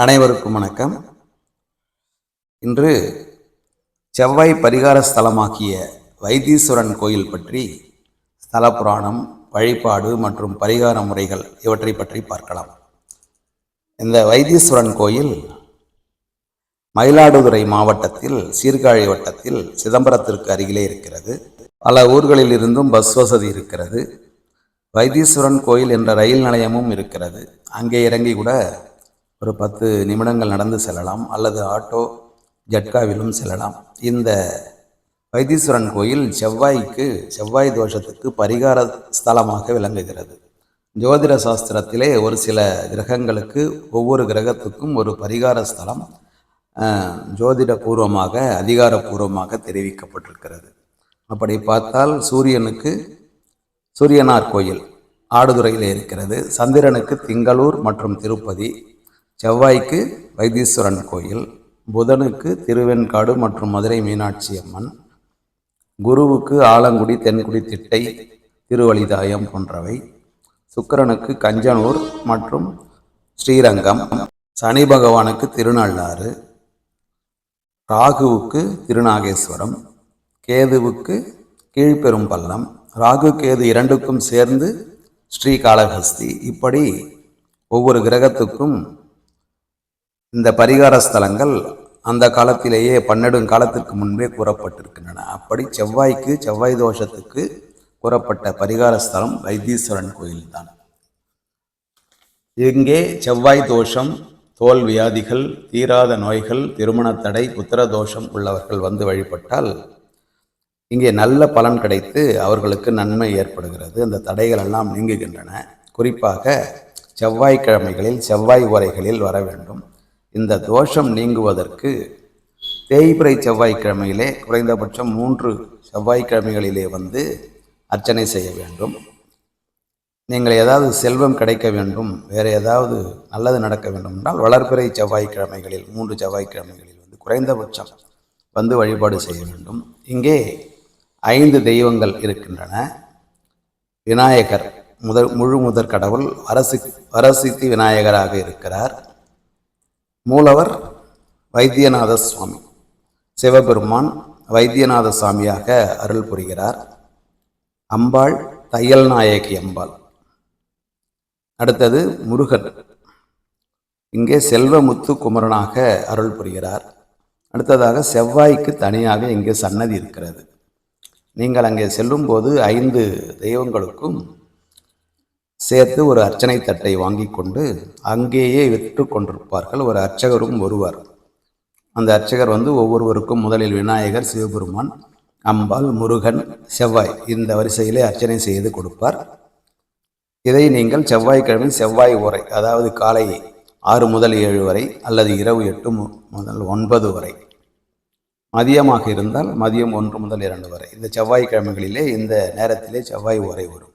அனைவருக்கும் வணக்கம். இன்று செவ்வாய் பரிகார ஸ்தலமாக்கிய வைத்தீஸ்வரன் கோயில் பற்றி ஸ்தல புராணம், வழிபாடு மற்றும் பரிகார முறைகள் இவற்றை பற்றி பார்க்கலாம். இந்த வைத்தீஸ்வரன் கோயில் மயிலாடுதுறை மாவட்டத்தில் சீர்காழி வட்டத்தில் சிதம்பரத்திற்கு அருகிலே இருக்கிறது. பல ஊர்களில் இருந்தும் பஸ் வசதி இருக்கிறது. வைத்தீஸ்வரன் கோயில் என்ற ரயில் நிலையமும் இருக்கிறது. அங்கே இறங்கி கூட ஒரு 10 நிமிடங்கள் நடந்து செல்லலாம், அல்லது ஆட்டோ ஜட்காவிலும் செல்லலாம். இந்த வைத்தீஸ்வரன் கோயில் செவ்வாய் தோஷத்துக்கு பரிகார ஸ்தலமாக விளங்குகிறது. ஜோதிட சாஸ்திரத்திலே ஒரு சில கிரகங்களுக்கு ஒவ்வொரு கிரகத்துக்கும் ஒரு பரிகார ஸ்தலம் ஜோதிட பூர்வமாக அதிகாரப்பூர்வமாக தெரிவிக்கப்பட்டிருக்கிறது. அப்படி பார்த்தால் சூரியனார் கோயில் ஆடுதுறையில் இருக்கிறது. சந்திரனுக்கு திங்களூர் மற்றும் திருப்பதி, செவ்வாய்க்கு வைத்தீஸ்வரன் கோயில், புதனுக்கு திருவெண்காடு மற்றும் மதுரை மீனாட்சி அம்மன், குருவுக்கு ஆலங்குடி, தென்குடி, திட்டை, திருவழிதாயம் போன்றவை, சுக்கிரனுக்கு கஞ்சனூர் மற்றும் ஸ்ரீரங்கம், சனி பகவானுக்கு திருநள்ளாறு, ராகுவுக்கு திருநாகேஸ்வரம், கேதுவுக்கு கீழ்பெரும்பள்ளம், ராகு கேது இரண்டுக்கும் சேர்ந்து ஸ்ரீகாளஹஸ்தி. இப்படி ஒவ்வொரு கிரகத்துக்கும் இந்த பரிகார ஸ்தலங்கள் அந்த காலத்திலேயே 12 காலத்திற்கு முன்பே கூறப்பட்டிருக்கின்றன. அப்படி செவ்வாய் தோஷத்துக்கு கூறப்பட்ட பரிகார ஸ்தலம் வைத்தீஸ்வரன் கோயில்தான். இங்கே செவ்வாய் தோஷம், தோல் வியாதிகள், தீராத நோய்கள், திருமண தடை, புத்திர தோஷம் உள்ளவர்கள் வந்து வழிபட்டால் இங்கே நல்ல பலன் கிடைத்து அவர்களுக்கு நன்மை ஏற்படுகிறது. அந்த தடைகள் எல்லாம் நீங்குகின்றன. குறிப்பாக செவ்வாய்க்கிழமைகளில் செவ்வாய் உரைகளில் வர வேண்டும். இந்த தோஷம் நீங்குவதற்கு தேய்பிறை செவ்வாய்க்கிழமையிலே குறைந்தபட்சம் 3 செவ்வாய்க்கிழமைகளிலே வந்து அர்ச்சனை செய்ய வேண்டும். நீங்கள் ஏதாவது செல்வம் கிடைக்க வேண்டும், வேறு ஏதாவது நல்லது நடக்க வேண்டும் என்றால் வளர்பிறை செவ்வாய்க்கிழமைகளில் 3 செவ்வாய்க்கிழமைகளில் வந்து குறைந்தபட்சம் வந்து வழிபாடு செய்ய வேண்டும். இங்கே 5 தெய்வங்கள் இருக்கின்றன. விநாயகர் முழுமுதற் கடவுள், வரசித்தி விநாயகராக இருக்கிறார். மூலவர் வைத்தியநாத சுவாமி, சிவபெருமான் வைத்தியநாத சுவாமியாக அருள் புரிகிறார். அம்பாள் தையல் நாயகி அம்பாள். அடுத்தது முருகன், இங்கே செல்வமுத்து குமரனாக அருள் புரிகிறார். அடுத்ததாக செவ்வாய்க்கு தனியாக இங்கே சன்னதி இருக்கிறது. நீங்கள் அங்கே செல்லும்போது 5 தெய்வங்களுக்கும் சேர்த்து ஒரு அர்ச்சனை தட்டை வாங்கி கொண்டு அங்கேயே விற்று கொண்டிருப்பார்கள். ஒரு அர்ச்சகரும் வருவார். அந்த அர்ச்சகர் வந்து ஒவ்வொருவருக்கும் முதலில் விநாயகர், சிவபெருமான், அம்பாள், முருகன், செவ்வாய் இந்த வரிசையிலே அர்ச்சனை செய்து கொடுப்பார். இதை நீங்கள் செவ்வாய்க்கிழமை செவ்வாய் உரை, அதாவது காலை 6 முதல் 7 வரை, அல்லது இரவு 8 முதல் 9 வரை, மதியமாக இருந்தால் மதியம் 1 முதல் 2 வரை, இந்த செவ்வாய்க்கிழமைகளிலே இந்த நேரத்திலே செவ்வாய் உரை வரும்.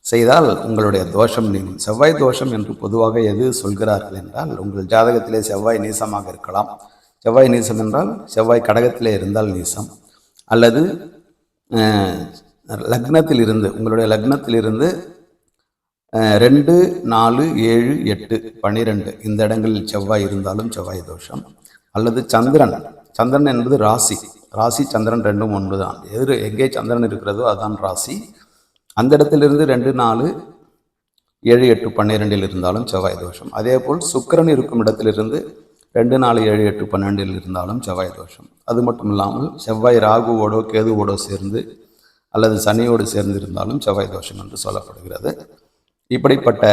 செய்தால் உங்களுடைய தோஷம் நீங்கும். செவ்வாய் தோஷம் என்று பொதுவாக எது சொல்கிறார்கள் என்றால், உங்கள் ஜாதகத்திலே செவ்வாய் நீசமாக இருக்கலாம். செவ்வாய் நீசம் என்றால் செவ்வாய் கடகத்திலே இருந்தால் நீசம், அல்லது லக்னத்தில் இருந்து, உங்களுடைய லக்னத்தில் இருந்து 2, 4, 7, 8, 12 இந்த இடங்களில் செவ்வாய் இருந்தாலும் செவ்வாய் தோஷம். அல்லது சந்திரன் என்பது ராசி சந்திரன் 2, 1 தான். எங்கே சந்திரன் இருக்கிறதோ அதுதான் ராசி. அந்த இடத்திலிருந்து 2, 4, 7, 8, 12 இருந்தாலும் செவ்வாய் தோஷம். அதே போல் சுக்கிரன் இருக்கும் இடத்திலிருந்து 2, 4, 7, 8, 12 இருந்தாலும் செவ்வாய் தோஷம். அது மட்டும் இல்லாமல் செவ்வாய் ராகுவோடோ கேதுவோடோ சேர்ந்து அல்லது சனியோடு சேர்ந்து இருந்தாலும் செவ்வாய் தோஷம் என்று சொல்லப்படுகிறது. இப்படிப்பட்ட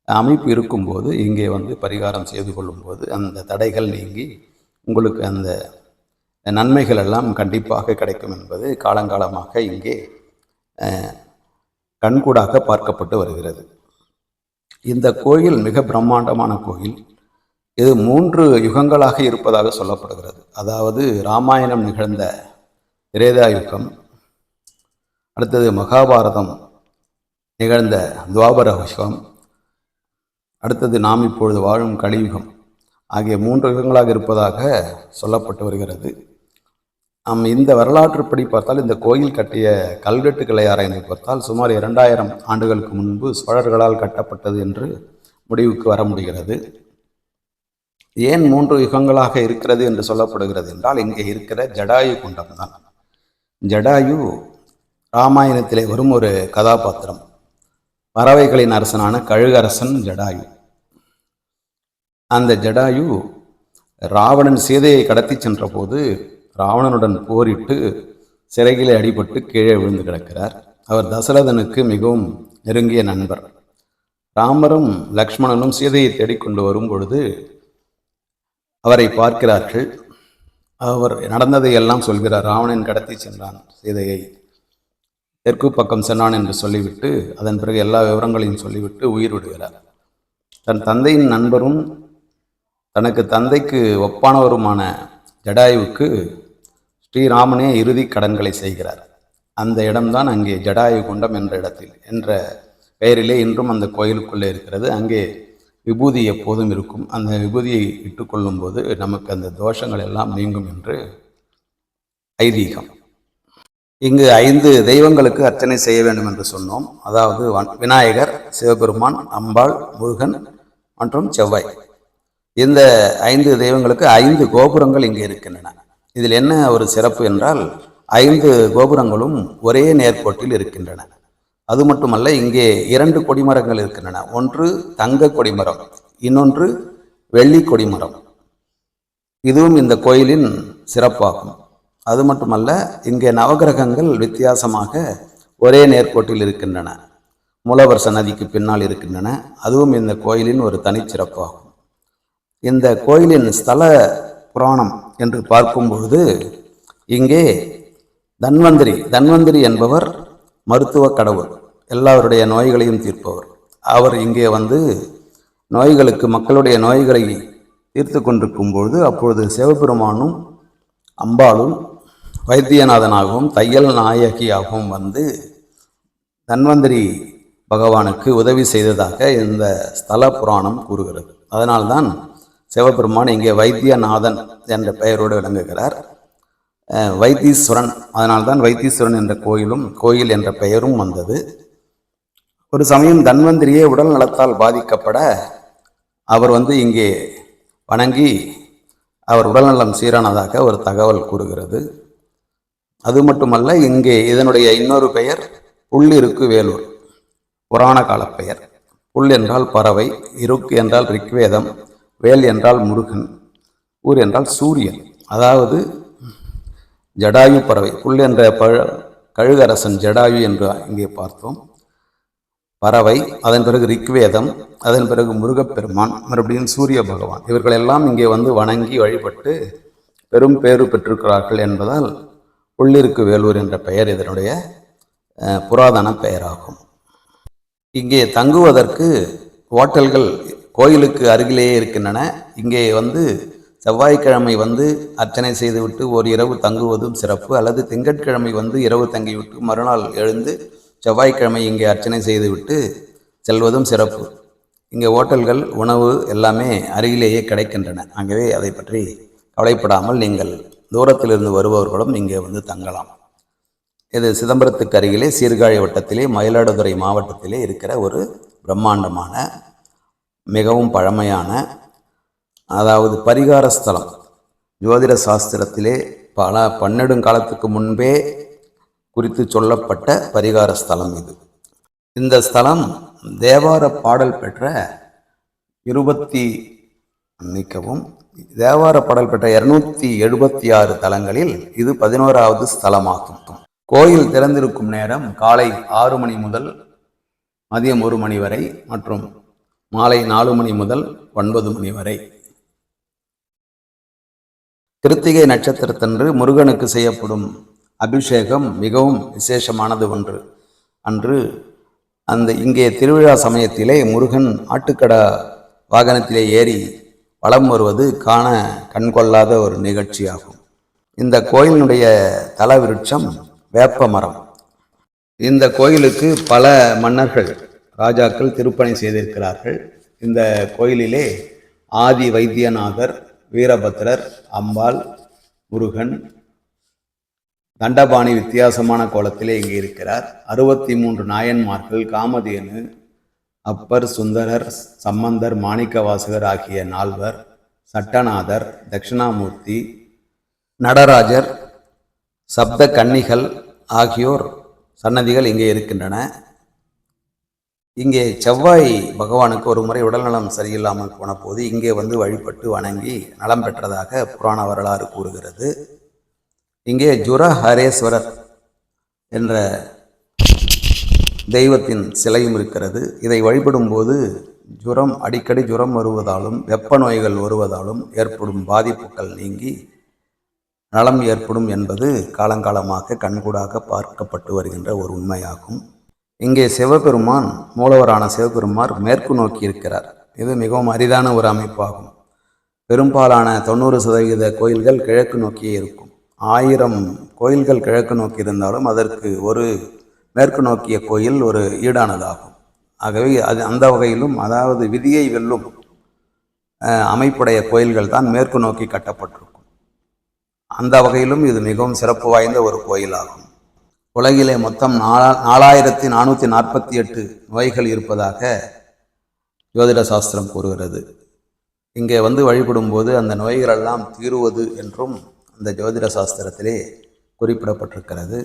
அமைப்பு இருக்கும்போது இங்கே வந்து பரிகாரம் செய்து கொள்ளும்போது அந்த தடைகள் நீங்கி உங்களுக்கு அந்த நன்மைகள் எல்லாம் கண்டிப்பாக கிடைக்கும் என்பது காலங்காலமாக இங்கே கண்கூடாக பார்க்கப்பட்டு வருகிறது. இந்த கோயில் மிக பிரம்மாண்டமான கோயில். இது 3 யுகங்களாக இருப்பதாக சொல்லப்படுகிறது. அதாவது ராமாயணம் நிகழ்ந்த திரேதா யுகம், அடுத்தது மகாபாரதம் நிகழ்ந்த துவாபர யுகம், அடுத்தது நாம் இப்பொழுது வாழும் கலியுகம் ஆகிய 3 யுகங்களாக இருப்பதாக சொல்லப்பட்டு வருகிறது. இந்த வரலாற்றுப்படி பார்த்தால் இந்த கோயில் கட்டிய கல்வெட்டுக்களை ஆராய்ந்து பார்த்தால் சுமார் 2000 ஆண்டுகளுக்கு முன்பு சோழர்களால் கட்டப்பட்டது என்று முடிவுக்கு வர முடிகிறது. ஏன் 3 யுகங்களாக இருக்கிறது என்று சொல்லப்படுகிறது என்றால், இங்கே இருக்கிற ஜடாயு குண்டம்தான். ஜடாயு ராமாயணத்திலே வரும் ஒரு கதாபாத்திரம். பறவைகளின் அரசனான கழுகரசன் ஜடாயு. அந்த ஜடாயு ராவணன் சீதையை கடத்தி சென்ற போது ராவணனுடன் போரிட்டு சிறையிலே அடிபட்டு கீழே விழுந்து கிடக்கிறார். அவர் தசரதனுக்கு மிகவும் நெருங்கிய நண்பர். ராமரும் லக்ஷ்மணனும் சீதையை தேடிக்கொண்டு வரும் பொழுது அவரை பார்க்கிறார்கள். அவர் நடந்ததை எல்லாம் சொல்கிறார். ராவணன் கடத்தி சென்றான் சீதையை, தெற்கு பக்கம் சென்றான் என்று சொல்லிவிட்டு அதன் பிறகு எல்லா விவரங்களையும் சொல்லிவிட்டு உயிர் விடுகிறார். தன் தந்தையின் நண்பரும் தனக்கு தந்தைக்கு ஒப்பானவருமான ஜடாயுவுக்கு ஸ்ரீராமனே இறுதி கடன்களை செய்கிறார். அந்த இடம்தான் அங்கே ஜடாயு குண்டம் என்ற பெயரிலே இன்றும் அந்த கோயிலுக்குள்ளே இருக்கிறது. அங்கே விபூதி எப்போதும் இருக்கும். அந்த விபூதியை இட்டுக்கொள்ளும் போது நமக்கு அந்த தோஷங்கள் எல்லாம் நீங்கும் என்று ஐதீகம். இங்கு 5 தெய்வங்களுக்கு அர்ச்சனை செய்ய வேண்டும் என்று சொன்னோம். அதாவது விநாயகர், சிவபெருமான், அம்பாள், முருகன் மற்றும் செவ்வாய். இந்த 5 தெய்வங்களுக்கு 5 கோபுரங்கள் இங்கே இருக்கின்றன. இதில் என்ன ஒரு சிறப்பு என்றால் 5 கோபுரங்களும் ஒரே நேர்கோட்டில் இருக்கின்றன. அது மட்டுமல்ல, இங்கே 2 கொடிமரங்கள் இருக்கின்றன. ஒன்று தங்க கொடிமரம், இன்னொன்று வெள்ளி கொடிமரம். இதுவும் இந்த கோயிலின் சிறப்பாகும். அது மட்டுமல்ல, இங்கே நவகிரகங்கள் வித்தியாசமாக ஒரே நேர்கோட்டில் இருக்கின்றன. மூலவர் சன்னதிக்கு பின்னால் இருக்கின்றன. அதுவும் இந்த கோயிலின் ஒரு தனிச்சிறப்பாகும். இந்த கோயிலின் ஸ்தல புராணம் என்று பார்க்கும்பொழுது இங்கே தன்வந்திரி என்பவர் மருத்துவ கடவுள், எல்லாருடைய நோய்களையும் தீர்ப்பவர். அவர் இங்கே வந்து மக்களுடைய நோய்களை தீர்த்து கொண்டிருக்கும் பொழுது அப்பொழுது சிவபெருமானும் அம்பாளும் வைத்தியநாதனாகவும் தையல் நாயகியாகவும் வந்து தன்வந்திரி பகவானுக்கு உதவி செய்ததாக இந்த ஸ்தல புராணம் கூறுகிறது. அதனால்தான் சிவபெருமான் இங்கே வைத்தியநாதன் என்ற பெயரோடு விளங்குகிறார். வைத்தீஸ்வரன், அதனால்தான் வைத்தீஸ்வரன் என்ற கோயில் என்ற பெயரும் வந்தது. ஒரு சமயம் தன்வந்திரியே உடல் நலத்தால் பாதிக்கப்பட அவர் வந்து இங்கே வணங்கி அவர் உடல்நலம் சீரானதாக ஒரு தகவல் கூறுகிறது. அது மட்டுமல்ல, இங்கே இதனுடைய இன்னொரு பெயர் புள்ளிருக்கு வேலூர், புராண கால பெயர். புல் என்றால் பறவை, இருக்கு என்றால் ரிக்வேதம், வேல் என்றால் முருகன், ஊர் என்றால் சூரியன். அதாவது ஜடாயு பறவை, புல் என்ற கழுகரசன் ஜடாயு என்று இங்கே பார்த்தோம். பறவை, அதன் பிறகு ரிக்வேதம், அதன் பிறகு முருகப்பெருமான், மறுபடியும் சூரிய பகவான். இவர்களெல்லாம் இங்கே வந்து வணங்கி வழிபட்டு பெரும் பேறு பெற்றிருக்கிறார்கள் என்பதால் புள்ளிருக்கு வேலூர் என்ற பெயர் இதனுடைய புராதன பெயராகும். இங்கே தங்குவதற்கு ஹோட்டல்கள் கோயிலுக்கு அருகிலேயே இருக்கின்றன. இங்கே வந்து செவ்வாய்க்கிழமை வந்து அர்ச்சனை செய்துவிட்டு ஒரு இரவு தங்குவதும் சிறப்பு, அல்லது திங்கட்கிழமை வந்து இரவு தங்கிவிட்டு மறுநாள் எழுந்து செவ்வாய்க்கிழமை இங்கே அர்ச்சனை செய்துவிட்டு செல்வதும் சிறப்பு. இங்கே ஹோட்டல்கள், உணவு எல்லாமே அருகிலேயே கிடைக்கின்றன. ஆகவே அதை பற்றி கவலைப்படாமல் நீங்கள் தூரத்திலிருந்து வருபவர்களும் இங்கே வந்து தங்கலாம். இது சிதம்பரத்துக்கு அருகிலே சீர்காழி வட்டத்திலே மயிலாடுதுறை மாவட்டத்திலே இருக்கிற ஒரு பிரம்மாண்டமான மிகவும் பழமையான, அதாவது பரிகார ஸ்தலம். ஜோதிட சாஸ்திரத்திலே பல பன்னெடுங்காலத்துக்கு முன்பே குறித்து சொல்லப்பட்ட பரிகார ஸ்தலம் இது. இந்த ஸ்தலம் தேவார பாடல் பெற்ற 276 தலங்களில் இது 11வது ஸ்தலமாகும். கோயில் திறந்திருக்கும் நேரம் காலை 6 மணி முதல் மதியம் 1 மணி வரை மற்றும் மாலை 4 மணி முதல் 9 மணி வரை. கிருத்திகை நட்சத்திரத்தன்று முருகனுக்கு செய்யப்படும் அபிஷேகம் மிகவும் விசேஷமானது ஒன்று. அன்று இங்கே திருவிழா சமயத்திலே முருகன் ஆட்டுக்கடா வாகனத்திலே ஏறி வலம் வருவது காண கண்கொள்ளாத ஒரு நிகழ்ச்சியாகும். இந்த கோயிலினுடைய தல விருட்சம் வேப்ப மரம். இந்த கோயிலுக்கு பல மன்னர்கள், ராஜாக்கள் திருப்பணி செய்திருக்கிறார்கள். இந்த கோயிலிலே ஆதி வைத்தியநாதர், வீரபத்ரர், அம்பாள், முருகன், தண்டபாணி வித்தியாசமான கோலத்திலே இங்கே இருக்கிறார். 63 நாயன்மார்கள், காமதேனு, அப்பர், சுந்தரர், சம்பந்தர், மாணிக்கவாசகர் ஆகிய 4, சட்டநாதர், தட்சிணாமூர்த்தி, நடராஜர், சப்த கன்னிகள் ஆகியோர் சன்னதிகள் இங்கே இருக்கின்றன. இங்கே செவ்வாய் பகவானுக்கு ஒரு முறை உடல்நலம் சரியில்லாமல் போன போது இங்கே வந்து வழிபட்டு வணங்கி நலம் பெற்றதாக புராண வரலாறு கூறுகிறது. இங்கே ஜுரஹரேஸ்வரர் என்ற தெய்வத்தின் சிலையும் இருக்கிறது. இதை வழிபடும் போது அடிக்கடி ஜுரம் வருவதாலும் வெப்ப நோய்கள் வருவதாலும் ஏற்படும் பாதிப்புகள் நீங்கி நலம் ஏற்படும் என்பது காலங்காலமாக கண்கூடாக பார்க்கப்பட்டு வருகின்ற ஒரு உண்மையாகும். இங்கே சிவபெருமான், மூலவரான சிவபெருமான் மேற்கு நோக்கி இருக்கிறார். இது மிகவும் அரிதான ஒரு அமைப்பாகும். பெரும்பாலான 90% கோயில்கள் கிழக்கு நோக்கியே இருக்கும். 1000 கோயில்கள் கிழக்கு நோக்கி இருந்தாலும் அதற்கு ஒரு மேற்கு நோக்கிய கோயில் ஒரு ஈடானதாகும். ஆகவே அந்த வகையிலும், அதாவது விதியை வெல்லும் அமைப்புடைய கோயில்கள் தான் மேற்கு நோக்கி கட்டப்பட்டிருக்கும். அந்த வகையிலும் இது மிகவும் சிறப்பு வாய்ந்த ஒரு கோயிலாகும். உலகிலே மொத்தம் 4448 நோய்கள் இருப்பதாக ஜோதிட சாஸ்திரம் கூறுகிறது. இங்கே வந்து வழிபடும் போது அந்த நோய்களெல்லாம் தீருவது என்றும் அந்த ஜோதிட சாஸ்திரத்திலே குறிப்பிடப்பட்டிருக்கிறது.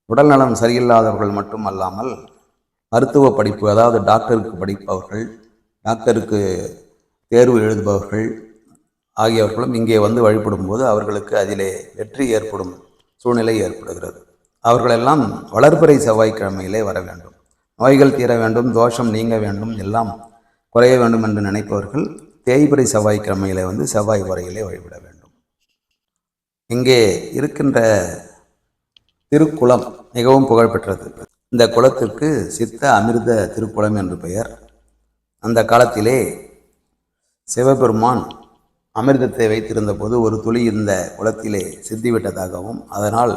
உடல் நலம் சரியில்லாதவர்கள் மட்டும் அல்லாமல் மருத்துவ படிப்பு, அதாவது டாக்டருக்கு படிப்பவர்கள், டாக்டருக்கு தேர்வு எழுதுபவர்கள் ஆகியவர்களும் இங்கே வந்து வழிபடும் போது அவர்களுக்கு அதிலே வெற்றி ஏற்படும் சூழ்நிலை ஏற்படுகிறது. அவர்களெல்லாம் வளர்பிறை செவ்வாய்க்கிழமையிலே வர வேண்டும். நோய்கள் தீர வேண்டும், தோஷம் நீங்க வேண்டும், எல்லாம் குறைய வேண்டும் என்று நினைப்பவர்கள் தேய்பிறை செவ்வாய்க்கிழமையிலே வந்து செவ்வாய் உரையிலே வழிபட வேண்டும். இங்கே இருக்கின்ற திருக்குளம் மிகவும் புகழ்பெற்றது. இந்த குளத்திற்கு சித்த அமிர்த திருக்குளம் என்று பெயர். அந்த காலத்திலே சிவபெருமான் அமிர்தத்தை வைத்திருந்த போது ஒரு துளி இந்த குளத்திலே சித்திவிட்டதாகவும், அதனால்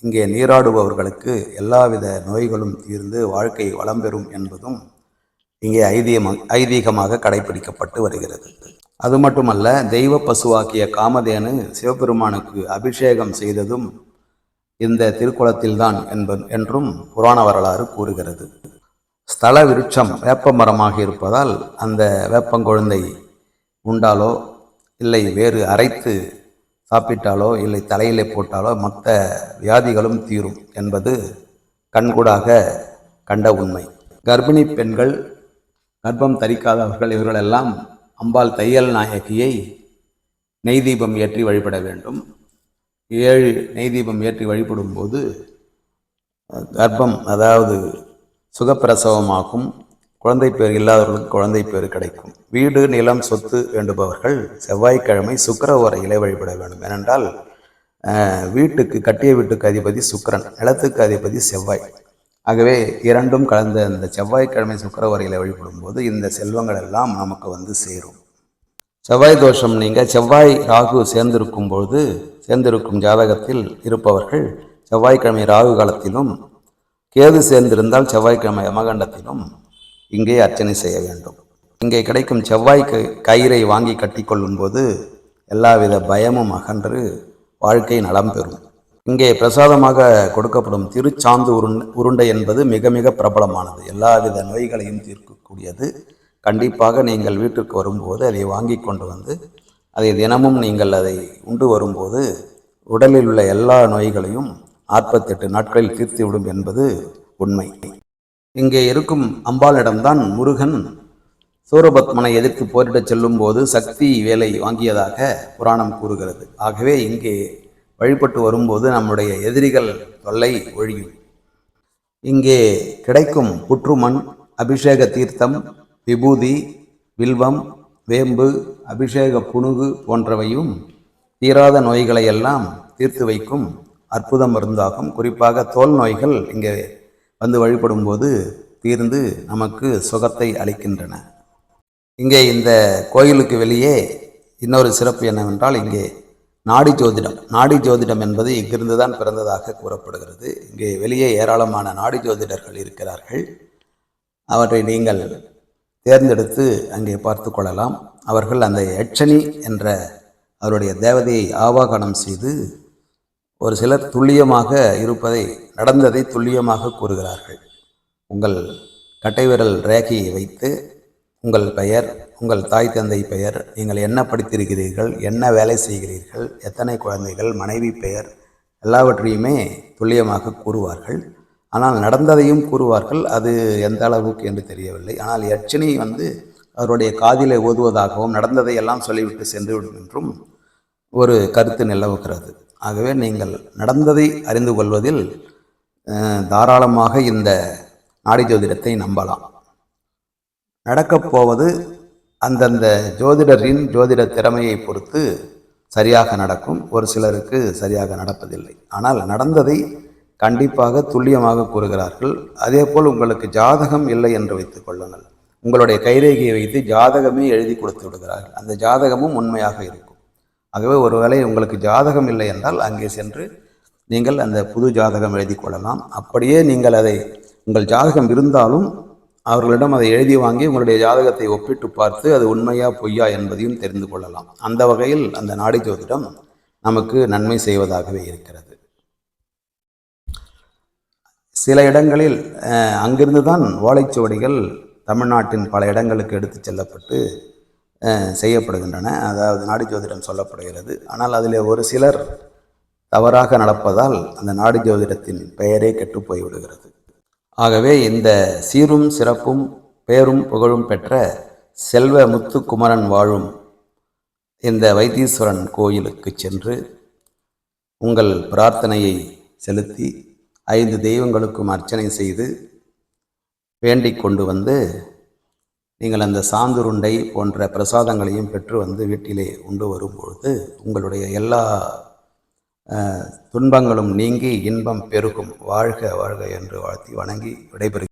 இங்கே நீராடுபவர்களுக்கு எல்லாவித நோய்களும் தீர்ந்து வாழ்க்கை வளம் பெறும் என்பதும் இங்கே ஐதீகமாக கடைபிடிக்கப்பட்டு வருகிறது. அது மட்டுமல்ல, தெய்வ பசுவாக்கிய காமதேனு சிவபெருமானுக்கு அபிஷேகம் செய்ததும் இந்த திருக்குளத்தில்தான் என்றும் புராண வரலாறு கூறுகிறது. ஸ்தல விருட்சம் வேப்ப மரமாக இருப்பதால் அந்த வேப்பங்கொழுந்தை உண்டாலோ இல்லை வேறு அரைத்து சாப்பிட்டாலோ இல்லை தலையிலே போட்டாலோ மற்ற வியாதிகளும் தீரும் என்பது கண்கூடாக கண்ட உண்மை. கர்ப்பிணி பெண்கள், கர்ப்பம் தரிக்காதவர்கள் இவர்களெல்லாம் அம்பாள் தையல் நாயகியை நெய் தீபம் ஏற்றி வழிபட வேண்டும். 7 நெய் தீபம் ஏற்றி வழிபடும் போது கர்ப்பம், அதாவது சுகப்பிரசவமாகும். குழந்தை பேர் இல்லாதவர்களுக்கு குழந்தை பேர் கிடைக்கும். வீடு, நிலம், சொத்து வேண்டுபவர்கள் செவ்வாய்க்கிழமை சுக்கிர ஓரையிலே வழிபட வேண்டும். ஏனென்றால் வீட்டுக்கு, கட்டிய வீட்டுக்கு அதிபதி சுக்கிரன், நிலத்துக்கு அதிபதி செவ்வாய். ஆகவே இரண்டும் கலந்த இந்த செவ்வாய்க்கிழமை சுக்கிர ஓரையிலே வழிபடும் போது இந்த செல்வங்கள் எல்லாம் நமக்கு வந்து சேரும். செவ்வாய் தோஷம் நீங்க செவ்வாய் ராகு சேர்ந்திருக்கும் ஜாதகத்தில் இருப்பவர்கள் செவ்வாய்க்கிழமை ராகு காலத்திலும், கேது சேர்ந்திருந்தால் செவ்வாய்க்கிழமை யமகண்டத்திலும் இங்கே அர்ச்சனை செய்ய வேண்டும். இங்கே கிடைக்கும் செவ்வாய் கயிறை வாங்கி கட்டிக்கொள்ளும் போது எல்லாவித பயமும் அகன்று வாழ்க்கை நலம் பெறும். இங்கே பிரசாதமாக கொடுக்கப்படும் திருச்சாந்து உருண்டை என்பது மிக மிக பிரபலமானது. எல்லாவித நோய்களையும் தீர்க்கக்கூடியது. கண்டிப்பாக நீங்கள் வீட்டிற்கு வரும்போது அதை வாங்கி கொண்டு வந்து அதை தினமும் நீங்கள் அதை உண்டு வரும்போது உடலில் உள்ள எல்லா நோய்களையும் 48 நாட்களில் தீர்த்துவிடும் என்பது உண்மை. இங்கே இருக்கும் அம்பாளிடம்தான் முருகன் சூரபத்மனை எதிர்த்து போரிடச் செல்லும் போது சக்தி வேலை வாங்கியதாக புராணம் கூறுகிறது. ஆகவே இங்கே வழிபட்டு வரும்போது நம்முடைய எதிரிகள் தொல்லை ஒழியும். இங்கே கிடைக்கும் புற்றுமண், அபிஷேக தீர்த்தம், விபூதி, வில்வம், வேம்பு, அபிஷேக புணுகு போன்றவையும் தீராத நோய்களை எல்லாம் தீர்த்து வைக்கும் அற்புத மருந்தாகும். குறிப்பாக தோல் நோய்கள் இங்கே வந்து வழிபடும் போது தீர்ந்து நமக்கு சுகத்தை அளிக்கின்றன. இங்கே இந்த கோயிலுக்கு வெளியே இன்னொரு சிறப்பு என்னவென்றால், இங்கே நாடி ஜோதிடம் என்பது இங்கிருந்து தான் பிறந்ததாக கூறப்படுகிறது. இங்கே வெளியே ஏராளமான நாடி ஜோதிடர்கள் இருக்கிறார்கள். அவற்றை நீங்கள் தேர்ந்தெடுத்து அங்கே பார்த்து கொள்ளலாம். அவர்கள் அந்த யட்சணி என்ற அவருடைய தேவதையை ஆவாகனம் செய்து ஒரு சிலர் துல்லியமாக நடந்ததை துல்லியமாக கூறுகிறார்கள். உங்கள் கட்டைவிரல் ரேகையை வைத்து உங்கள் பெயர், உங்கள் தாய் தந்தை பெயர், நீங்கள் என்ன படித்திருக்கிறீர்கள், என்ன வேலை செய்கிறீர்கள், எத்தனை குழந்தைகள், மனைவி பெயர் எல்லாவற்றையுமே துல்லியமாக கூறுவார்கள். ஆனால் நடந்ததையும் கூறுவார்கள். அது எந்த அளவுக்கு என்று தெரியவில்லை. ஆனால் யட்சினி அவருடைய காதிலே ஓதுவதாகவும் நடந்ததை எல்லாம் சொல்லிவிட்டு சென்றுவிடும் என்றும் ஒரு கருத்து நிலவுகிறது. ஆகவே நீங்கள் நடந்ததை அறிந்து கொள்வதில் தாராளமாக இந்த நாடி ஜோதிடத்தை நம்பலாம். நடக்கப் போவது அந்தந்த ஜோதிடரின் ஜோதிட திறமையை பொறுத்து சரியாக நடக்கும். ஒரு சிலருக்கு சரியாக நடப்பதில்லை. ஆனால் நடந்ததை கண்டிப்பாக துல்லியமாக கூறுகிறார்கள். அதே போல் உங்களுக்கு ஜாதகம் இல்லை என்று வைத்துக் கொள்ளுங்கள். உங்களுடைய கைரேகையை வைத்து ஜாதகமே எழுதி கொடுத்து விடுகிறார்கள். அந்த ஜாதகமும் உண்மையாக இருக்கும். ஆகவே ஒருவேளை உங்களுக்கு ஜாதகம் இல்லை என்றால் அங்கே சென்று நீங்கள் அந்த புது ஜாதகம் எழுதி கொள்ளலாம். அப்படியே நீங்கள் அதை உங்கள் ஜாதகம் இருந்தாலும் அவர்களிடம் அதை எழுதி வாங்கி உங்களுடைய ஜாதகத்தை ஒப்பிட்டு பார்த்து அது உண்மையா பொய்யா என்பதையும் தெரிந்து கொள்ளலாம். அந்த வகையில் அந்த நாடி ஜோதிடம் நமக்கு நன்மை செய்வதாகவே இருக்கிறது. சில இடங்களில் அங்கிருந்து தான் ஓலைச்சுவடிகள் தமிழ்நாட்டின் பல இடங்களுக்கு எடுத்து செல்லப்பட்டு செய்யப்படுகின்றன. அதாவது நாடி ஜோதிடம் சொல்லப்படுகிறது. ஆனால் அதில் ஒரு சிலர் தவறாக நடப்பதால் அந்த நாடி ஜோதிடத்தின் பெயரே கெட்டு போய்விடுகிறது. ஆகவே இந்த சீரும் சிறப்பும் பேரும் புகழும் பெற்ற செல்வ முத்துக்குமரன் வாழும் இந்த வைத்தீஸ்வரன் கோயிலுக்கு சென்று உங்கள் பிரார்த்தனையை செலுத்தி 5 தெய்வங்களுக்கும் அர்ச்சனை செய்து வேண்டிக் கொண்டு நீங்கள் அந்த சாந்துருண்டை போன்ற பிரசாதங்களையும் பெற்று வீட்டிலே உண்டு வரும்பொழுது உங்களுடைய எல்லா துன்பங்களும் நீங்கி இன்பம் பெருகும். வாழ்க வாழ்க என்று வாழ்த்தி வணங்கி விடைபெறுகிறேன்.